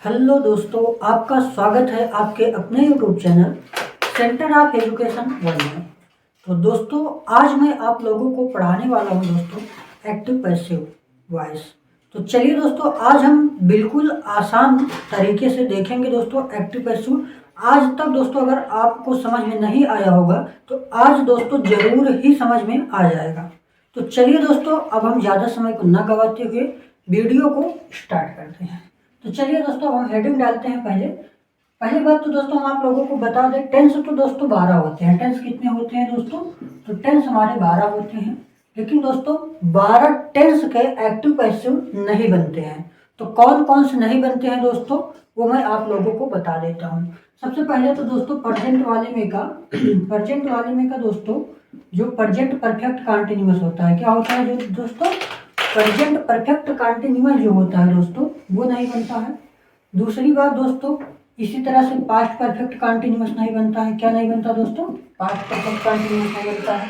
Hello दोस्तों, आपका स्वागत है आपके अपने YouTube channel centre of education one में। तो दोस्तों, आज मैं आप लोगों को पढ़ाने वाला हूं दोस्तों एक्टिव पैसिव वॉइस। तो चलिए दोस्तों, आज हम बिल्कुल आसान तरीके से देखेंगे दोस्तों एक्टिव पैसिव। आज तक दोस्तों अगर आपको समझ में नहीं आया होगा तो आज दोस्तों ज़रूर ही समझ में आ जाएगा। तो चलिए दोस्तों, अब हम ज़्यादा समय को न गवाते हुए वीडियो को स्टार्ट करते हैं। तो चलिए दोस्तों, हम हेडिंग डालते हैं। पहली बात तो दोस्तों हम आप लोगों को बता दें, टेंस तो दोस्तों 12 होते हैं। टेंस कितने होते हैं दोस्तों? तो टेंस हमारे 12 होते हैं। लेकिन दोस्तों 12 टेंस के एक्टिव पैसिव नहीं बनते हैं। तो कौन कौन से नहीं बनते हैं दोस्तों, वो मैं आप लोगों को बता देता हूँ। सबसे पहले तो दोस्तों प्रेजेंट वाले में का दोस्तों जो प्रेजेंट परफेक्ट कंटिन्यूअस होता है, क्या होता है जो दोस्तों प्रेजेंट परफेक्ट कंटिन्यूअस जो होता है दोस्तों वो नहीं बनता है। दूसरी बात दोस्तों, इसी तरह से पास्ट परफेक्ट कंटिन्यूअस नहीं बनता है। क्या नहीं बनता दोस्तों? पास्ट परफेक्ट कंटिन्यूअस नहीं बनता है।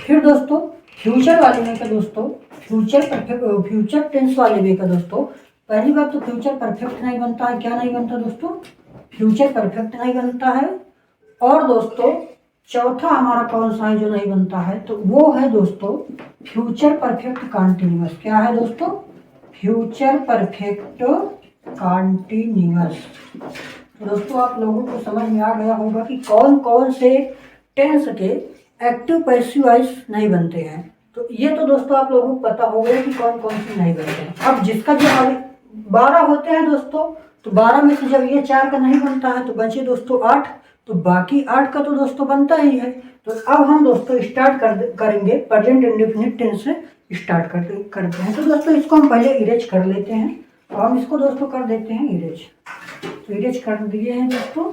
फिर दोस्तों फ्यूचर वाले में का दोस्तों फ्यूचर टेंस वाले में का दोस्तों पहली बात तो फ्यूचर परफेक्ट नहीं बनता है। क्या नहीं बनता दोस्तों? फ्यूचर परफेक्ट नहीं बनता है। और दोस्तों चौथा हमारा कौन सा है जो नहीं बनता है, तो वो है दोस्तों फ्यूचर परफेक्ट कंटिन्यूअस। क्या है दोस्तों? Future perfect continuous. तो दोस्तों आप लोगों को समझ में आ गया होगा कि कौन कौन से टेंस के एक्टिव पैसिव वॉइस नहीं बनते हैं। तो ये तो दोस्तों आप लोगों को पता हो गया कि कौन कौन से नहीं बनते हैं। अब जिसका जो 12 होते हैं दोस्तों, तो 12 में से जब ये 4 का नहीं बनता है तो बचे दोस्तों 8। तो बाकी 8 का तो दोस्तों बनता ही है। तो अब हम दोस्तों स्टार्ट करेंगे प्रेजेंट इंडेफिनिट टेंस से स्टार्ट करते हैं। तो दोस्तों इसको हम पहले इरेज कर लेते हैं। तो हम इसको दोस्तों कर देते हैं इरेज। तो इरेज कर दिए हैं दोस्तों।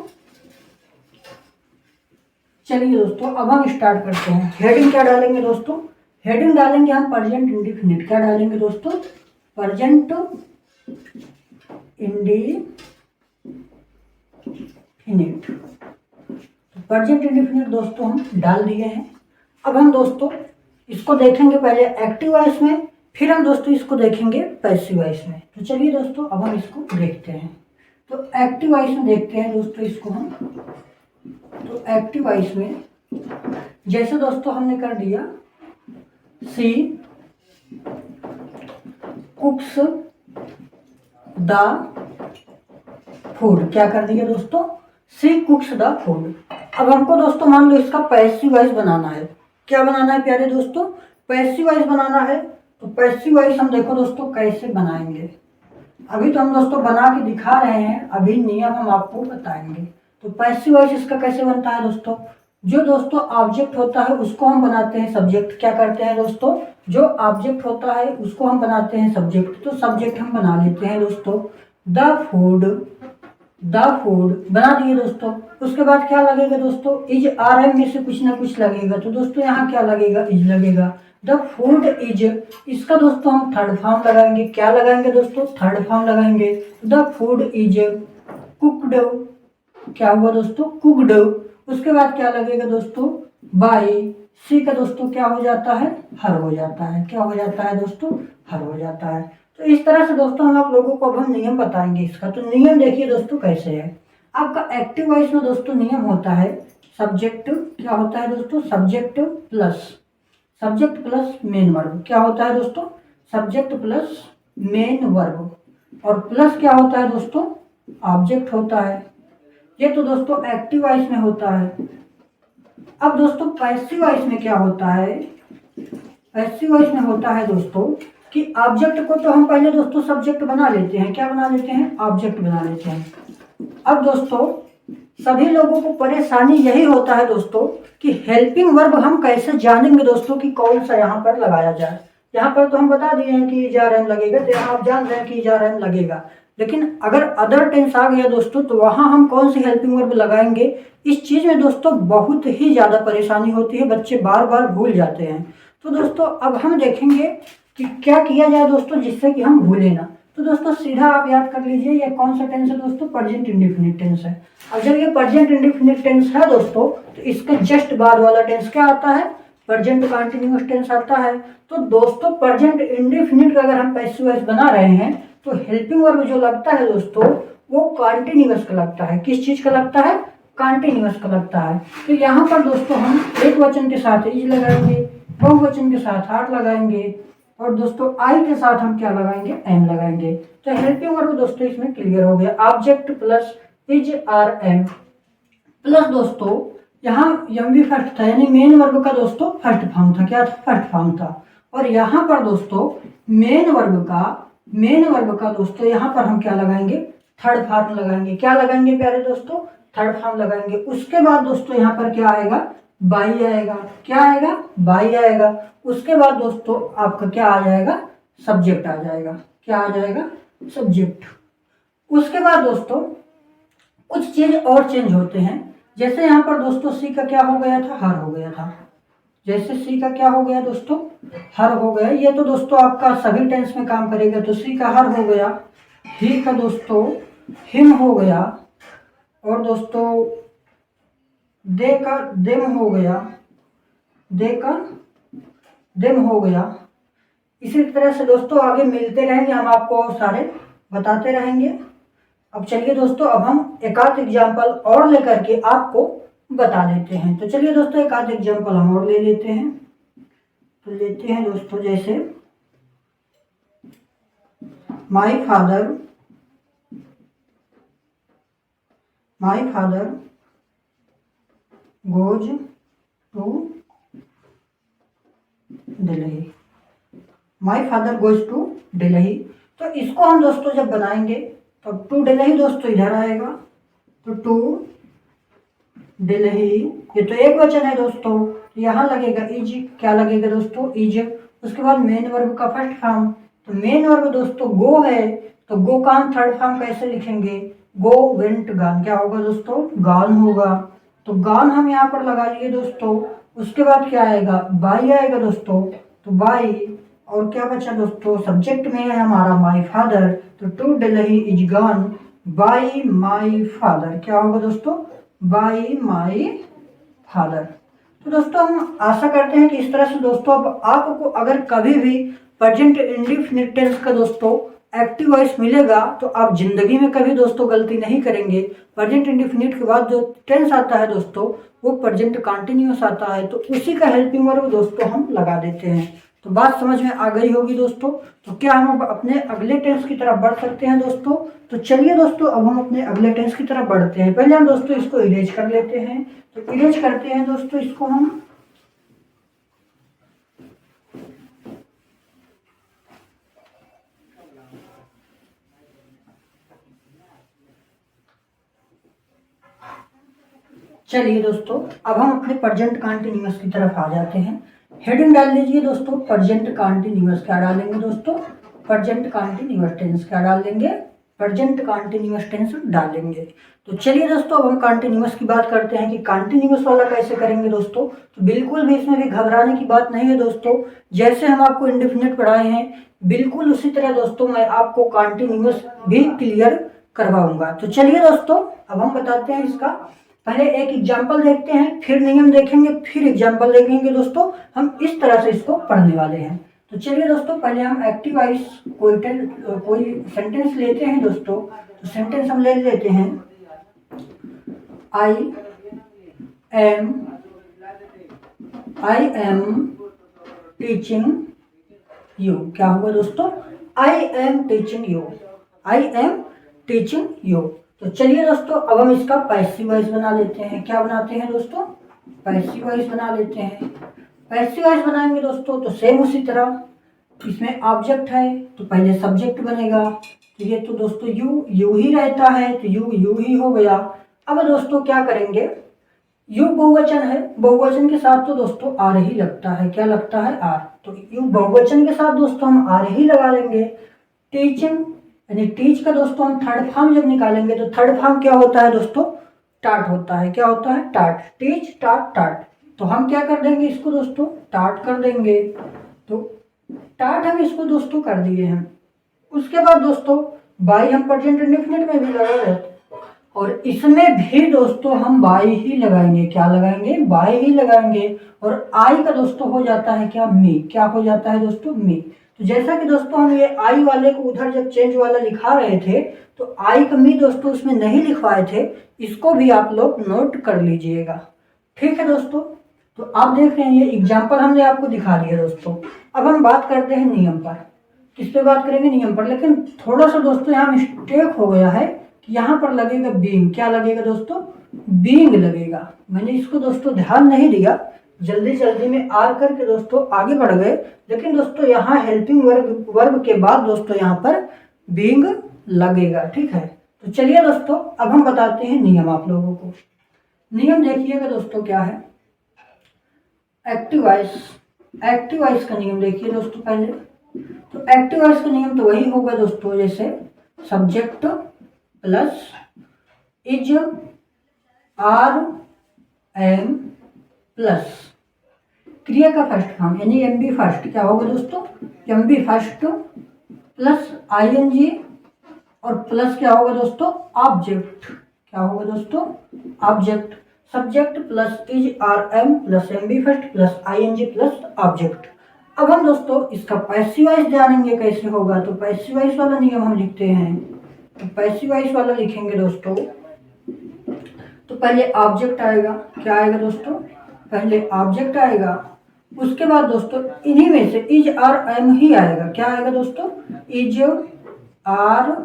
चलिए दोस्तों अब हम स्टार्ट करते हैं। हेडिंग क्या डालेंगे दोस्तों? हेडिंग डालेंगे हम प्रेजेंट इंडेफिनिट। क्या डालेंगे दोस्तों? Present indefinite. प्रेजेंट इंडेफिनिट दोस्तों हम डाल दिए हैं। अब हम दोस्तों इसको देखेंगे पहले एक्टिव वॉइस में, फिर हम दोस्तों इसको देखेंगे पैसिव वॉइस में। तो चलिए दोस्तों अब हम इसको देखते हैं। तो एक्टिव वॉइस में देखते हैं दोस्तों इसको हम। तो एक्टिव वॉइस में जैसे दोस्तों हमने कर दिया सी कुक्स द फूड। क्या कर दिया दोस्तों? सी कुक्स द फूड। अब हमको दोस्तों मान लो इसका पैसिव वॉइस बनाना है। क्या बनाना है प्यारे दोस्तों? पैसिव वॉइस बनाना है। तो पैसिव वॉइस हम देखो दोस्तों कैसे बनाएंगे। अभी तो हम दोस्तों बना के दिखा रहे हैं, अभी नियम हम आपको बताएंगे। तो पैसिव वॉइस इसका कैसे बनता है दोस्तों? जो दोस्तों ऑब्जेक्ट होता है उसको हम बनाते हैं सब्जेक्ट। क्या करते हैं दोस्तों? जो ऑब्जेक्ट होता है उसको हम बनाते हैं सब्जेक्ट। तो सब्जेक्ट हम बना लेते हैं दोस्तों द फूड बना दिए दोस्तों। उसके बाद क्या लगेगा दोस्तों? इज आर एम में से कुछ ना कुछ लगेगा। तो दोस्तों यहाँ क्या लगेगा? इज लगेगा। द फूड इज, इसका दोस्तों हम थर्ड फॉर्म लगाएंगे। क्या लगाएंगे दोस्तों? थर्ड फॉर्म लगाएंगे। The food is cooked. क्या हुआ दोस्तों? कुकड। उसके बाद क्या लगेगा दोस्तों? बाई। सी का दोस्तों क्या हो जाता है? हर हो जाता है। क्या हो जाता है दोस्तों? हर हो जाता है। तो इस तरह से दोस्तों हम आप लोगों को अब हम नियम बताएंगे इसका। तो नियम देखिए दोस्तों कैसे है। आपका एक्टिव वॉइस में दोस्तों नियम होता है सब्जेक्ट। क्या होता है दोस्तों? Subject plus main verb. क्या होता है दोस्तों? Subject plus main verb. और प्लस क्या होता है दोस्तों? ऑब्जेक्ट होता है। ये तो दोस्तों एक्टिव वॉइस में होता है। अब दोस्तों पैसिव वॉइस में क्या होता है? पैसिव वॉइस में होता है दोस्तों कि ऑब्जेक्ट को तो हम पहले दोस्तों सब्जेक्ट बना लेते हैं। क्या बना लेते हैं? ऑब्जेक्ट बना लेते हैं। अब दोस्तों सभी लोगों को परेशानी यही होता है दोस्तों कि हेल्पिंग वर्ब हम कैसे जानेंगे दोस्तों कि कौन सा यहाँ पर लगाया जाए। यहाँ पर तो हम बता दिए हैं कि इज आर एम लगेगा, तो यहाँ आप जान रहे हैं कि इज आर एम लगेगा। लेकिन अगर अदर टेंस आ गया दोस्तों तो वहाँ हम कौन सी हेल्पिंग वर्ब लगाएंगे? इस चीज़ में दोस्तों बहुत ही ज़्यादा परेशानी होती है, बच्चे बार बार भूल जाते हैं। तो दोस्तों अब हम देखेंगे कि क्या किया जाए दोस्तों जिससे कि हम भूलें ना। तो दोस्तों सीधा आप याद कर लीजिए ये कौन सा टेंस है दोस्तों? प्रेजेंट इंडेफिनिट टेंस है। अगर ये प्रेजेंट इंडेफिनिट टेंस है दोस्तों तो इसके जस्ट बाद वाला टेंस क्या आता है? प्रेजेंट कंटिन्यूअस टेंस आता है। तो दोस्तों प्रेजेंट इंडेफिनिट का अगर हम पैसिव वॉइस बना रहे हैं तो हेल्पिंग वर्ब जो लगता है दोस्तों वो कॉन्टिन्यूअस का लगता है। किस चीज का लगता है? कॉन्टिन्यूअस का लगता है। तो यहाँ पर दोस्तों हम एक वचन के साथ इज लगाएंगे, बहुवचन के साथ आर लगाएंगे, और दोस्तों आई के साथ हम क्या लगाएंगे? एम लगाएंगे। तो हेल्पिंग वर्ब दोस्तों इसमें क्लियर हो गया। Object plus is are am plus दोस्तों यहाँ एम भी फर्स्ट था, यानी मेन वर्ब का दोस्तों फर्स्ट फॉर्म था। क्या था? फर्स्ट फॉर्म था। और यहाँ पर दोस्तों मेन वर्ब का दोस्तों यहाँ पर हम क्या लगाएंगे? थर्ड फॉर्म लगाएंगे। क्या लगाएंगे प्यारे दोस्तों? थर्ड फॉर्म लगाएंगे। उसके बाद दोस्तों यहाँ पर क्या आएगा? बाई आएगा। क्या आएगा? बाई आएगा। उसके बाद दोस्तों आपका क्या आ जाएगा? सब्जेक्ट आ जाएगा। क्या आ जाएगा? सब्जेक्ट। उसके बाद दोस्तों कुछ चीज और चेंज होते हैं। जैसे यहाँ पर दोस्तों सी का क्या हो गया था? हर हो गया था। जैसे सी का क्या हो गया दोस्तों? हर हो गया। ये तो दोस्तों आपका सभी टेंस में काम करेगा। तो सी का हर हो गया, ही का दोस्तों हिम हो गया, और दोस्तों दे का देम हो गया, दे का देम हो गया। इसी तरह से दोस्तों आगे मिलते रहेंगे, हम आपको और सारे बताते रहेंगे। अब चलिए दोस्तों, अब हम एक आध एग्जाम्पल और लेकर के आपको बता देते हैं। तो चलिए दोस्तों एक आध एग्जाम्पल हम और ले लेते हैं। तो लेते हैं दोस्तों, जैसे my father goes to Delhi. My father goes to Delhi. तो इसको हम दोस्तों जब बनाएंगे तो टू दिल्ली दोस्तों इधर आएगा। तो टू दिल्ली, ये तो एक वचन है दोस्तों, यहाँ लगेगा इज। क्या लगेगा दोस्तों? इज। उसके बाद मेन वर्ब का फर्स्ट फॉर्म। तो मेन वर्ब दोस्तों गो है, तो गो का हम थर्ड फॉर्म कैसे लिखेंगे? गो वेंट गान। क्या होगा दोस्तों? गान होगा। तो गान हम यहाँ पर लगा लिए दोस्तों। उसके बाद क्या आएगा? बाई आएगा दोस्तों। तो बाई, और क्या बचा दोस्तों? सब्जेक्ट में है हमारा माई फादर। तो to Delhi is gone by my father. क्या होगा दोस्तों? By my father. तो दोस्तों हम आशा करते हैं कि इस तरह से दोस्तों अब आपको अगर कभी भी प्रेजेंट इंडेफिनिट टेंस का दोस्तों एक्टिव वॉइस मिलेगा तो आप जिंदगी में कभी दोस्तों गलती नहीं करेंगे। प्रेजेंट इंडेफिनिट के बाद जो टेंस आता है दोस्तों वो प्रेजेंट कंटिन्यूअस आता है, तो उसी का हेल्पिंग वर्ब दोस्तों हम लगा देते हैं। तो बात समझ में आ गई होगी दोस्तों। तो क्या हम अब अपने अगले टेंस की तरफ बढ़ सकते हैं दोस्तों? तो चलिए दोस्तों अब हम अपने अगले टेंस की तरफ बढ़ते हैं। पहले हम दोस्तों इसको इरेज कर लेते हैं। तो इरेज करते हैं दोस्तों इसको हम। चलिए दोस्तों अब हम अपने प्रेजेंट कंटिन्यूअस की तरफ आ जाते हैं। हेडिंग डाल लीजिए दोस्तों, प्रेजेंट कंटिन्यूअस। क्या डालेंगे दोस्तों? Present continuous tense. क्या डाल देंगे? प्रेजेंट कंटिन्यूअस टेंस डालेंगे। तो चलिए दोस्तों अब हम कंटिन्यूअस की बात करते हैं कि कंटिन्यूअस वाला कैसे करेंगे दोस्तों। तो बिल्कुल भी इसमें भी घबराने की बात नहीं है दोस्तों। जैसे हम आपको इंडेफिनिट पढ़ाए हैं बिल्कुल उसी तरह दोस्तों मैं आपको कंटिन्यूअस भी क्लियर करवाऊंगा। तो चलिए दोस्तों अब हम बताते हैं इसका। पहले एक एग्जाम्पल देखते हैं, फिर नियम देखेंगे, फिर एग्जाम्पल देखेंगे दोस्तों। हम इस तरह से इसको पढ़ने वाले हैं। तो चलिए दोस्तों पहले हम एक्टिव वॉइस कोई सेंटेंस लेते हैं दोस्तों। तो सेंटेंस हम ले लेते हैं, आई एम टीचिंग यू। क्या होगा दोस्तों? I am teaching you. I am teaching you. तो चलिए दोस्तों अब हम इसका पैसिव वॉइस बना लेते हैं। क्या बनाते हैं दोस्तों? पैसिव वॉइस बना लेते हैं। पैसिव वॉइस बनाएंगे दोस्तों तो सेम उसी तरह इसमें ऑब्जेक्ट है तो पहले सब्जेक्ट बनेगा। तो ये तो दोस्तों यू ही रहता है, तो यू ही हो गया। अब दोस्तों क्या करेंगे? यू बहुवचन है, बहुवचन के साथ तो दोस्तों आर ही लगता है। क्या लगता है? आर। तो यू बहुवचन के साथ दोस्तों हम आर ही लगा लेंगे। टीचिंग यानी टीच का दोस्तों हम थर्ड फॉर्म जब निकालेंगे तो थर्ड फॉर्म क्या होता है दोस्तों? टाट होता है। क्या होता है? टाट। टीच टाट टाट। तो हम क्या कर देंगे इसको दोस्तों? टाट कर देंगे। तो टाट हम इसको दोस्तों कर दिए हैं। उसके बाद दोस्तों बाई हम प्रेजेंट इंडेफिनिट में भी लगा रहे और इसमें भी दोस्तों हम बाई ही लगाएंगे। क्या लगाएंगे? बाई ही लगाएंगे। और आई का दोस्तों हो जाता है क्या? मी। क्या हो जाता है दोस्तों? मी। तो जैसा कि दोस्तों हम ये आई वाले को उधर जब चेंज वाला लिखा रहे थे तो आई कमी दोस्तों उसमें नहीं लिखवाए थे, इसको भी आप लोग नोट कर लीजिएगा। ठीक है दोस्तों, तो आप देख रहे हैं ये एग्जाम्पल हमने आपको दिखा दिया दोस्तों। अब हम बात करते हैं नियम पर। किस पे बात करेंगे? नियम पर। लेकिन थोड़ा सा दोस्तों यहाँ मिस्टेक हो गया है कि यहाँ पर लगेगा बीइंग। क्या लगेगा दोस्तों? बीइंग लगेगा। मैंने इसको दोस्तों ध्यान नहीं दिया, जल्दी जल्दी में आर करके दोस्तों आगे बढ़ गए। लेकिन दोस्तों यहाँ हेल्पिंग वर्ब के बाद दोस्तों यहाँ पर बीइंग लगेगा। ठीक है, तो चलिए दोस्तों अब हम बताते हैं नियम आप लोगों को। नियम देखिएगा दोस्तों क्या है। एक्टिव वॉइस का नियम देखिए दोस्तों पहले। तो एक्टिव वॉइस का नियम तो वही होगा दोस्तों, जैसे subject plus is are am plus क्रिया का फर्स्ट फॉर्म यानी एम बी फर्स्ट। क्या होगा दोस्तों? M B first plus I N G और प्लस क्या होगा दोस्तों? ऑब्जेक्ट। क्या होगा दोस्तों? Object. Subject plus is are am plus M B first plus I N G plus object. अब हम दोस्तों इसका पैसिव वॉइस जानेंगे कैसे होगा। तो पैसिव वॉइस वाला नियम हम लिखते हैं। तो पैसिव वॉइस वाला लिखेंगे दोस्तों तो पहले ऑब्जेक्ट आएगा। क्या आएगा दोस्तों? पहले ऑब्जेक्ट आएगा, उसके बाद दोस्तों इन्हीं में से इज आर एम ही आएगा। क्या आएगा दोस्तों? इज आर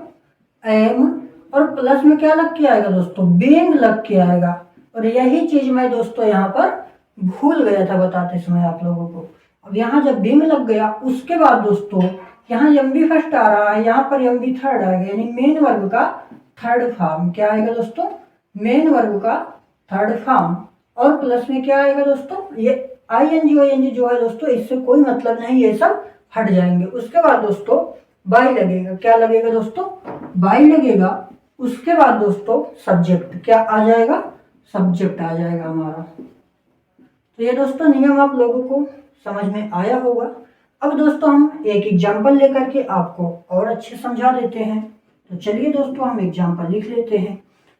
एम और प्लस में क्या लग के आएगा दोस्तों? बीइंग लग के आएगा। और यही चीज मैं दोस्तों यहाँ पर भूल गया था बताते समय आप लोगों को। अब यहाँ जब बीइंग लग गया उसके बाद दोस्तों यहाँ एम बी फर्स्ट आ रहा है, यहाँ पर एम बी थर्ड आएगा यानी मेन वर्ब का थर्ड फॉर्म। क्या आएगा दोस्तों? मेन वर्ब का थर्ड फॉर्म। और प्लस में क्या आएगा दोस्तों? ये आई एन जी जो है दोस्तों इससे कोई मतलब नहीं, ये सब हट जाएंगे। उसके बाद दोस्तों बाई लगेगा। क्या लगेगा दोस्तों? बाई लगेगा। उसके बाद दोस्तों सब्जेक्ट। क्या आ जाएगा? सब्जेक्ट आ जाएगा हमारा। तो ये दोस्तों नियम आप लोगों को समझ में आया होगा। अब दोस्तों हम एक एग्जाम्पल लेकर के आपको और अच्छे समझा देते हैं। तो चलिए दोस्तों हम एग्जाम्पल लिख लेते हैं।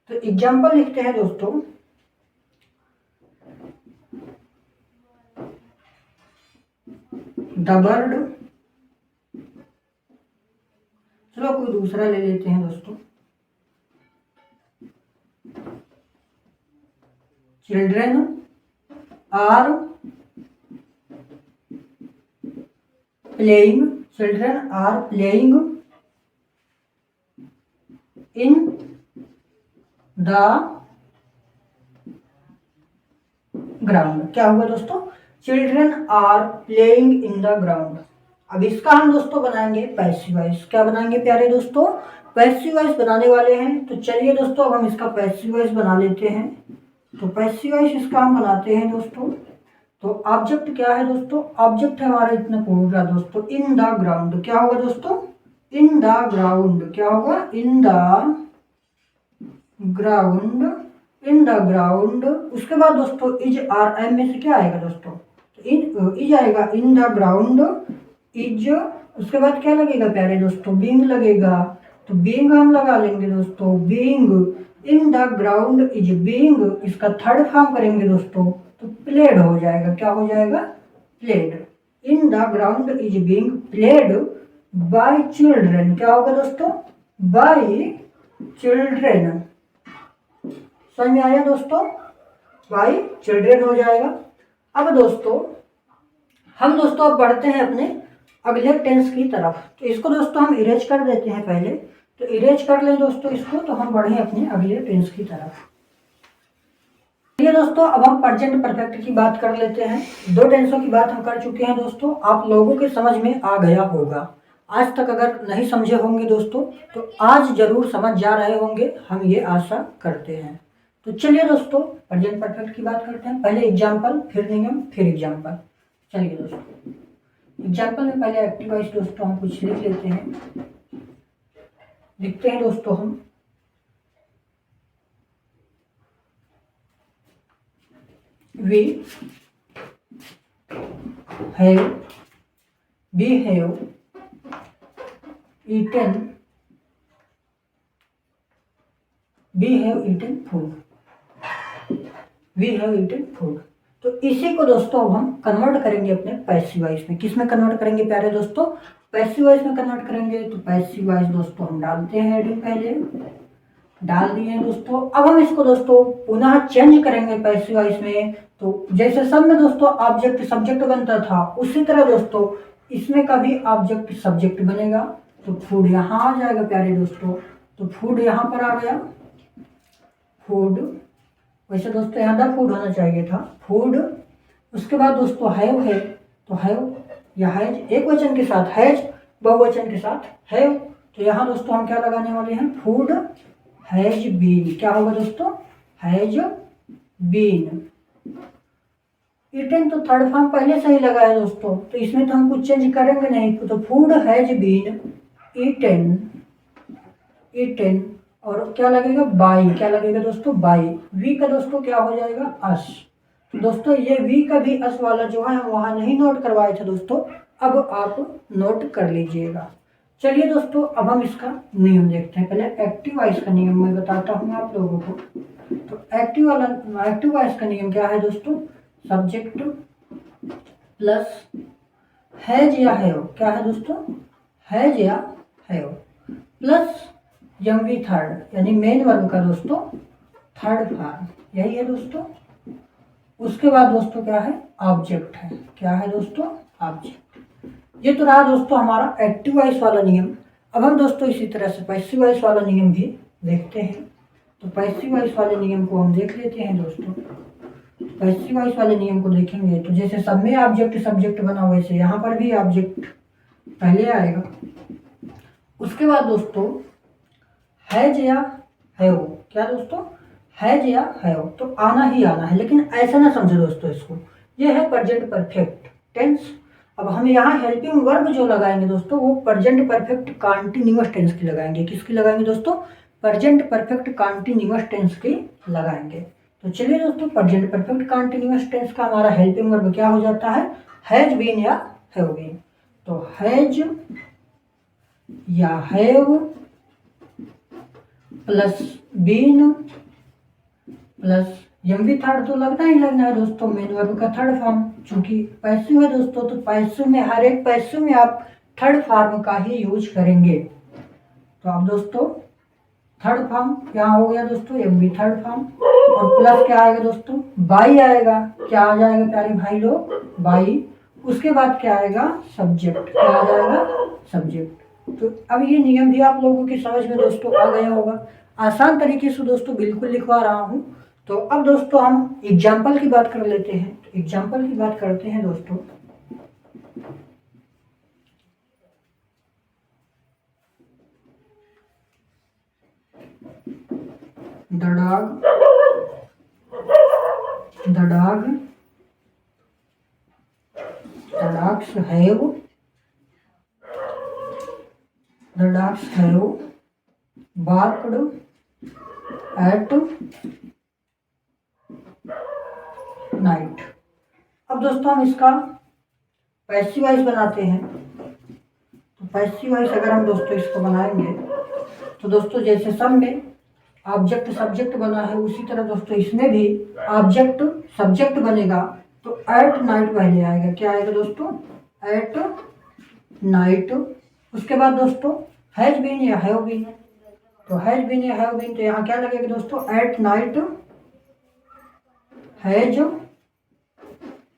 तो एग्जाम्पल लिखते हैं दोस्तों द बर्ड। चलो कोई दूसरा ले लेते हैं दोस्तों। Children are playing. Children are playing in the ground. क्या हुआ दोस्तों? Children are playing in the ground. अब इसका हम दोस्तों बनाएंगे पैसिव वॉइस। क्या बनाएंगे प्यारे दोस्तों? पैसिव वॉइस बनाने वाले हैं। तो चलिए दोस्तों अब हम इसका पैसिव वॉइस बना लेते हैं। तो पैसिव वॉइस इसका हम बनाते हैं दोस्तों। तो ऑब्जेक्ट क्या है दोस्तों? ऑब्जेक्ट है हमारा इतना पूरा दोस्तों इन द ग्राउंड। क्या होगा दोस्तों? इन द ग्राउंड। क्या होगा? इन the ground. In the ground. उसके बाद दोस्तों इज आर एम में से क्या आएगा दोस्तों? तो इज आएगा इन द ग्राउंड इज। उसके बाद क्या लगेगा प्यारे दोस्तों? बीइंग लगेगा। तो बीइंग हम लगा लेंगे दोस्तों। Being in the ground is being. इसका थर्ड फॉर्म करेंगे दोस्तों तो प्लेड हो जाएगा। क्या हो जाएगा? Played. In the ground is being played by children. क्या होगा दोस्तों? By children. समझ में आया दोस्तों? बाय चिल्ड्रेन हो जाएगा। अब दोस्तों हम दोस्तों अब बढ़ते हैं अपने अगले टेंस की तरफ। तो इसको दोस्तों हम इरेज कर देते हैं पहले। तो इरेज कर लें दोस्तों इसको, तो हम बढ़े अपने अगले टेंस की तरफ। चलिए दोस्तों अब हम प्रेजेंट परफेक्ट की बात कर लेते हैं। दो टेंसों की बात हम कर चुके हैं दोस्तों। आप लोगों के समझ में आ गया होगा। आज तक अगर नहीं समझे होंगे दोस्तों तो आज जरूर समझ जा रहे होंगे, हम ये आशा करते हैं। तो चलिए दोस्तों प्रेजेंट परफेक्ट की बात करते हैं। पहले एग्जाम्पल, फिर नियम, फिर एग्जाम्पल। चलिए दोस्तों एग्जाम्पल में पहले एक्टिव वॉइस दोस्तों हम कुछ लिख लेते हैं। लिखते हैं दोस्तों हम we have eaten food। we have eaten food। तो इसी को दोस्तों हम कन्वर्ट करेंगे अपने पैसिव वॉइस में। किस में कन्वर्ट करेंगे प्यारे दोस्तों? पैसिव वॉइस में कन्वर्ट करेंगे तो पैसिव वॉइस दोस्तों हम डालते हैं हेडिंग, पहले डाल दिए हैं दोस्तों। अब हम इसको दोस्तों पुनः चेंज करेंगे पैसिव वॉइस में। तो जैसे सब में दोस्तों ऑब्जेक्ट सब्जेक्ट बनता था, उसी तरह दोस्तों इसमें का भी ऑब्जेक्ट सब्जेक्ट बनेगा। तो फूड यहाँ आ जाएगा प्यारे दोस्तों, तो फूड यहाँ पर आ गया, फूड। वैसे दोस्तों यहाँ द फूड होना चाहिए था, फूड। उसके बाद दोस्तों हैव है, तो हैव या हैज एक वचन के साथ, हैज बहुवचन के साथ हैव। तो यहाँ दोस्तों हम क्या लगाने वाले हैं, फूड हैज बीन। क्या होगा दोस्तों, हैज बीन। ईटन तो थर्ड फॉर्म पहले से ही लगा है दोस्तों, तो इसमें तो हम कुछ चेंज करेंगे नहीं। तो food has been eaten, eaten. और क्या लगेगा, बाई। क्या लगेगा दोस्तों, बाई। वी का दोस्तों क्या हो जाएगा, अस। तो दोस्तों ये वी का भी अस वाला जो है हम वहाँ नहीं नोट करवाए थे दोस्तों, अब आप नोट कर लीजिएगा। चलिए दोस्तों अब हम इसका नियम देखते हैं। पहले एक्टिव वॉइस का नियम मैं बताता हूँ आप लोगों को। तो एक्टिव वॉइस का नियम क्या है दोस्तों, सब्जेक्ट प्लस हैज या हैव। क्या है दोस्तों, हैज या हैव प्लस यंगी थर्ड, यानी मेन वर्ब का दोस्तों थर्ड फॉर्म, यही है दोस्तों। उसके बाद दोस्तों क्या है, ऑब्जेक्ट है। क्या है दोस्तों, ऑब्जेक्ट। ये तो रहा दोस्तों हमारा एक्टिव वॉइस वाला नियम। अब हम दोस्तों इसी तरह से पैसिव वॉइस वाला नियम भी देखते हैं। तो पैसिव वॉइस वाले नियम को हम देख लेते हैं दोस्तों। पैसिव वॉइस वाले नियम को देखेंगे तो जैसे सब में ऑब्जेक्ट सब्जेक्ट बना, वैसे यहाँ पर भी ऑब्जेक्ट पहले आएगा। उसके बाद दोस्तों हैज या हैव। क्या दोस्तों, हैज या हैव, तो आना ही आना है, लेकिन ऐसा ना समझो दोस्तों इसको। ये है प्रेजेंट परफेक्ट टेंस। अब हम यहाँ हेल्पिंग वर्ब जो लगाएंगे दोस्तों, वो प्रेजेंट परफेक्ट कंटीन्यूअस टेंस की लगाएंगे। किसकी लगाएंगे दोस्तों, प्रेजेंट परफेक्ट कंटीन्यूअस टेंस की लगाएंगे। तो चलिए दोस्तों, प्रेजेंट परफेक्ट कंटीन्यूअस टेंस का हमारा हेल्पिंग वर्ब क्या हो जाता है, हैज बीन या हैव बीन। तो हैज या हैव प्लस बीन प्लस यंगी थर्ड तो लगना ही लगना है दोस्तों, मेन वर्ब का थर्ड फॉर्म। चूंकि पैसिव है दोस्तों, तो पैसिव में हर एक पैसिव में आप थर्ड फॉर्म का ही यूज करेंगे। तो अब दोस्तों थर्ड फॉर्म यहाँ हो गया दोस्तों, यंगी थर्ड फॉर्म। और प्लस क्या आएगा दोस्तों, बाई आएगा। क्या आ जाएगा प्यारे भाई लोग, बाई। उसके बाद क्या आएगा, सब्जेक्ट। क्या आ जाएगा, सब्जेक्ट। तो अब ये नियम भी आप लोगों की समझ में दोस्तों आ गया होगा। आसान तरीके से दोस्तों बिल्कुल लिखवा रहा हूँ। तो अब दोस्तों हम एग्जाम्पल की बात कर लेते हैं। तो एग्जाम्पल की बात करते हैं दोस्तों। The dogs have barked at night. अब दोस्तों हम इसका पैसिव वॉइस बनाते हैं। तो पैसिव वॉइस अगर हम दोस्तों इसको बनाएंगे तो दोस्तों जैसे सब में ऑब्जेक्ट सब्जेक्ट बना है, उसी तरह दोस्तों इसमें भी ऑब्जेक्ट सब्जेक्ट बनेगा। तो एट नाइट पहले आएगा। क्या आएगा दोस्तों, एट नाइट। उसके बाद दोस्तों हैज बीन या हैव बीन। तो हैज बीन या हैव बीन, तो यहाँ क्या लगेगा दोस्तों, एट नाइट हैज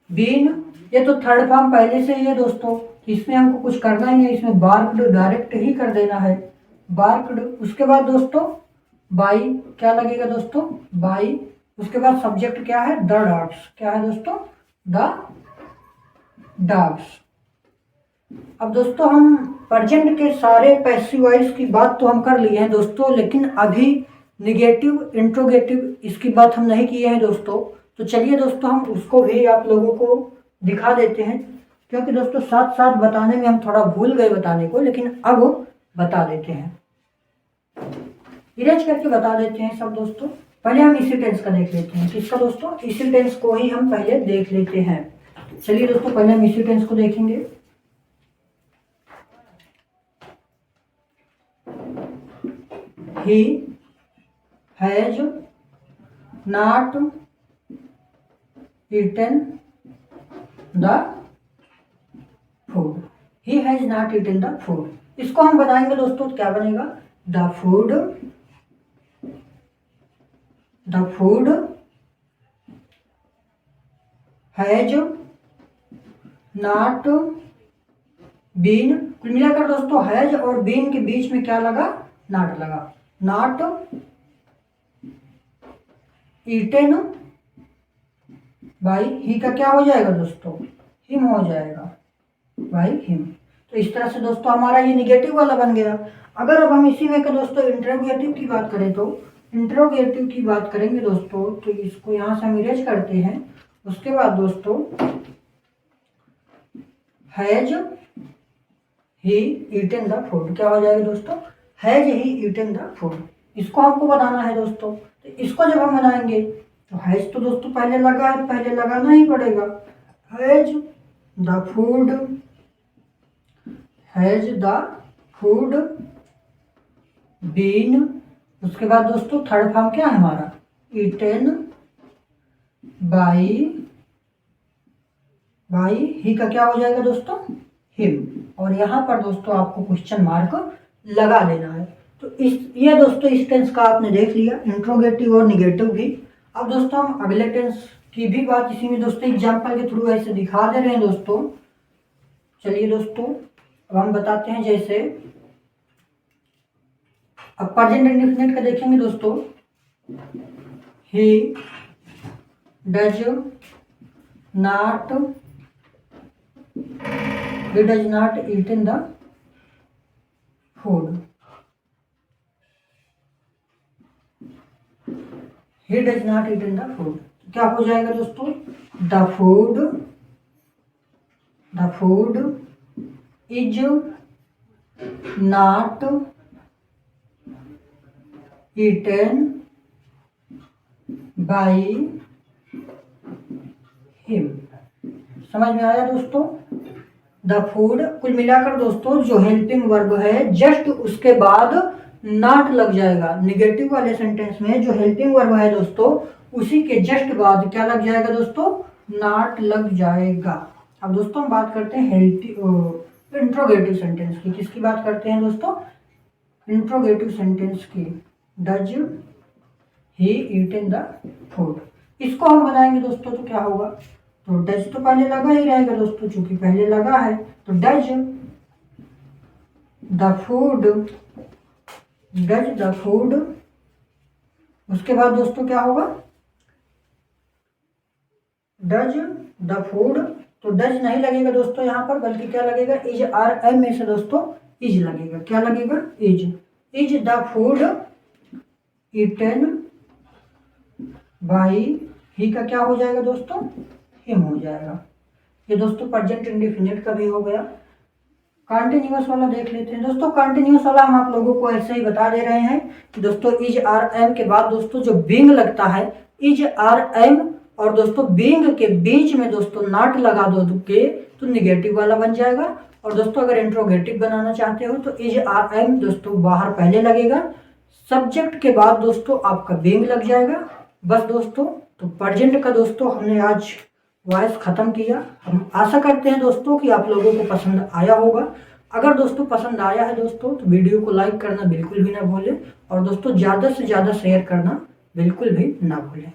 बीन। ये तो थर्ड फॉर्म पहले से ही है दोस्तों, इसमें हमको कुछ करना ही नहीं, इसमें बार्क्ड डायरेक्ट ही कर देना है, बार्क्ड। उसके बाद दोस्तों बाई, क्या लगेगा दोस्तों, बाई। उसके बाद सब्जेक्ट क्या है, द डॉग्स। क्या है दोस्तों, द डॉग्स। अब दोस्तों हम प्रेजेंट के सारे पैसिव वॉइस की बात तो हम कर लिए हैं दोस्तों, लेकिन अभी निगेटिव इंट्रोगेटिव इसकी बात हम नहीं किए हैं दोस्तों। तो चलिए दोस्तों हम उसको भी आप लोगों को दिखा देते हैं, क्योंकि दोस्तों साथ साथ बताने में हम थोड़ा भूल गए बताने को, लेकिन अब बता देते हैं, इरेज करके बता देते हैं सब दोस्तों। पहले हम इसी टेंस का देख लेते हैं। किसका दोस्तों, इसी टेंस को ही हम पहले देख लेते हैं। चलिए दोस्तों पहले हम इसी टेंस को देखेंगे। He has not eaten the food। He has not eaten the food. इसको हम बनाएंगे दोस्तों, क्या बनेगा, the food has not been. कुल मिलाकर दोस्तों हैज और बीन के बीच में क्या लगा, नॉट लगा। नॉट ईटन बाई ही का क्या हो जाएगा दोस्तों, हिम हो जाएगा, बाई हिम। तो इस तरह से दोस्तों हमारा ये निगेटिव वाला बन गया। अगर अब हम इसी में का दोस्तों इंटरोगेटिव की बात करें, तो इंटरोगेटिव की बात करेंगे दोस्तों, तो इसको यहाँ से हम इरेज करते हैं। उसके बाद दोस्तों has he eaten the food, क्या हो जाएगा दोस्तों, has he eaten the food. इसको हमको बनाना है दोस्तों। तो इसको जब हम बनाएंगे तो हैज तो दोस्तों पहले लगा है, पहले लगाना ही पड़ेगा। Has the food been. उसके बाद दोस्तों थर्ड फॉर्म क्या है हमारा, ईटन बाई ही का क्या हो जाएगा दोस्तों, हिम। और यहाँ पर दोस्तों आपको क्वेश्चन मार्क लगा देना है। तो ये दोस्तों इस टेंस का आपने देख लिया, इंट्रोगेटिव और निगेटिव भी। अब दोस्तों हम अगले टेंस की भी बात इसी में दोस्तों एग्जाम्पल के थ्रू ऐसे दिखा दे रहे हैं दोस्तों। चलिए दोस्तों अब हम बताते हैं, जैसे अब प्रेजेंट इंडेफिनिट का देखेंगे दोस्तों, he does not eaten the food. He does not eat in the food। क्या हो जाएगा दोस्तों, the food is not eaten by him। समझ में आया दोस्तों। द फूड, कुल मिलाकर दोस्तों जो हेल्पिंग वर्ब है जस्ट उसके बाद नॉट लग जाएगा। निगेटिव वाले सेंटेंस में जो हेल्पिंग वर्ब है दोस्तों उसी के जस्ट बाद क्या लग जाएगा दोस्तों, नॉट लग जाएगा। अब दोस्तों हम बात करते हैं इंट्रोगेटिव सेंटेंस की। किसकी बात करते हैं दोस्तों, इंट्रोगेटिव सेंटेंस की। Does he eaten the food. इसको हम बनाएंगे दोस्तों, तो क्या होगा, तो डज तो पहले लगा ही रहेगा दोस्तों, चूंकि पहले लगा है तो डज द फूड। उसके बाद दोस्तों क्या होगा, डज द फूड। तो डज नहीं लगेगा दोस्तों यहाँ पर, बल्कि क्या लगेगा, इज आर एम में से दोस्तों इज लगेगा। क्या लगेगा, is the food eaten by he का क्या हो जाएगा दोस्तों, हिम हो जाएगा। ये दोस्तों प्रेजेंट इंडेफिनिट का भी हो गया। कंटिन्यूअस वाला देख लेते हैं दोस्तों। कंटिन्यूअस वाला हम आप लोगों को ऐसे ही बता दे रहे हैं कि दोस्तों इज आर एम के बाद दोस्तों जो बीइंग लगता है, इज आर एम और दोस्तों बीइंग के बीच में दोस्तों नॉट लगा दो के तो निगेटिव वाला बन जाएगा। और दोस्तों अगर इंट्रोगेटिव बनाना चाहते हो तो इज आर एम दोस्तों बाहर पहले लगेगा, सब्जेक्ट के बाद दोस्तों आपका बीइंग लग जाएगा। बस दोस्तों, तो प्रेजेंट का दोस्तों हमने आज वॉइस ख़त्म किया। हम आशा करते हैं दोस्तों कि आप लोगों को पसंद आया होगा। अगर दोस्तों पसंद आया है दोस्तों तो वीडियो को लाइक करना बिल्कुल भी ना भूलें, और दोस्तों ज़्यादा से ज़्यादा शेयर करना बिल्कुल भी ना भूलें।